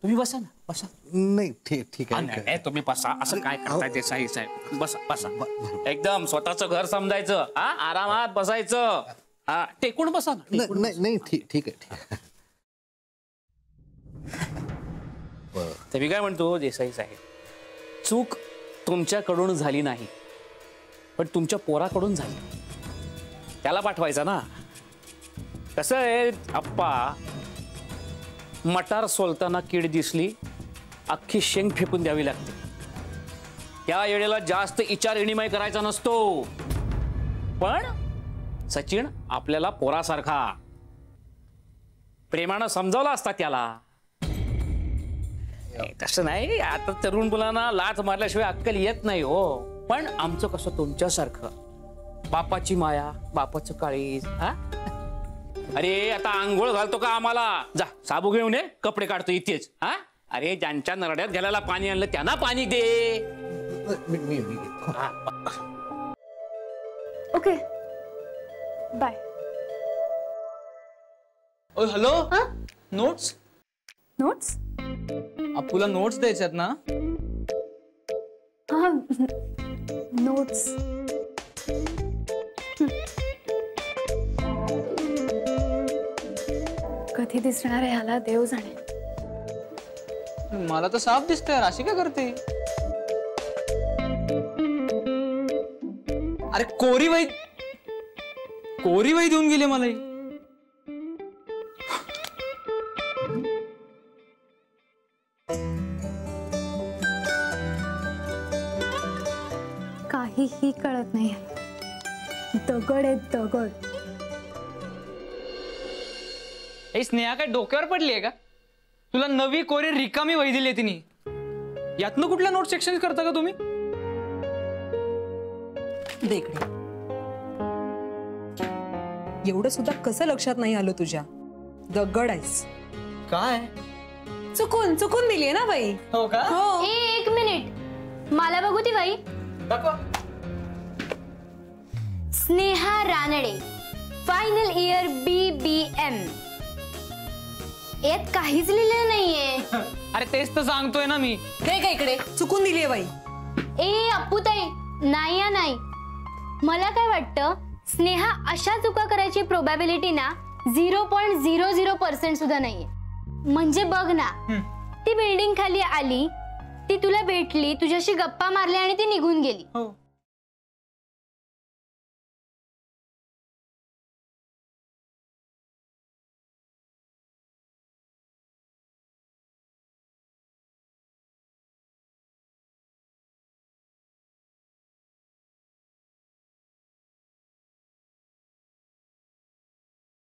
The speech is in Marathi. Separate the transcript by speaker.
Speaker 1: तुम्ही बसा ना, बसा.
Speaker 2: नाही ठीक आहे.
Speaker 1: नाही तुम्ही बसा. असं काय करताय देसाई साहेब? बसा बसा. एकदम स्वतःचं घर समजायचं. हा, आरामात बसायचं. हा, टेकून बसा ना.
Speaker 2: नाही ठीक आहे.
Speaker 1: तर मी काय म्हणतो देसाई साहेब, चूक तुमच्याकडून झाली नाही, पण तुमच्या पोराकडून झाली. त्याला पाठवायचा ना. कसं आहे आप्पा, मटार सोलताना कीड दिसली, अख्खी शेंग फेकून द्यावी लागते. त्या वेळेला जास्त विचार विनिमय करायचा नसतो. पण सचिन आपल्याला पोरासारखा प्रेमानं समजावला असता त्याला. तसं नाही, आता तरुण मुलांना लाथ मारल्याशिवाय अक्कल येत नाही हो. पण आमचं कसं तुमच्यासारखं, बापाची माया, बापाचं काळीज. हा, अरे आता आंघोळ घालतो का आम्हाला? जा साबू घेऊन ये, कपडे काढतो इथेच. हा, अरे ज्यांच्या नरड्यात घालायला पाणी आणलं त्यांना पाणी दे.
Speaker 3: Okay bye.
Speaker 4: Oh hello. Notes
Speaker 3: notes?
Speaker 4: अप्पूला नोट्स द्यायच्यात ना?
Speaker 3: हा, नोट्स. कधी दिसणार आहे ह्याला देव जाणे.
Speaker 4: मला तर साफ दिसतंय. अशी काय करते? अरे कोरी वही देऊन गेले मला.
Speaker 3: काहीही कळत नाही. दगड आहे दगड.
Speaker 4: स्नेहा काय डोक्यावर पडली आहे का? तुला नवी कोरी रिकामी वही दिली तिने. यातनं कुठल्या नोट सेक्शन करता का तुम्ही?
Speaker 5: देखणे एवढं सुद्धा कसं लक्षात नाही आलं तुझ्या? दगड आहेस.
Speaker 4: काय
Speaker 5: चुकून दिलीये ना बाई?
Speaker 4: हो का?
Speaker 5: हो.
Speaker 3: एक मिनिट, मला बघू ती बाई. Sneha Ranade, final year BBM. यात काहीच लिहिलेलं नाहीये.
Speaker 4: अरे तेच तर सांगतोय ना मी.
Speaker 5: हे काय इकडे चुकून दिलीये बाई.
Speaker 3: ए अप्पूताई, नाही नाही. मला काय वाटतं, स्नेहा अशा चुका करायची प्रोबॅबिलिटी ना 0.00% सुद्धा नाहीये. म्हणजे बघ ना, ती बिल्डिंग खाली आली, ती तुला भेटली, तुझ्याशी गप्पा मारल्या आणि ती निघून गेली.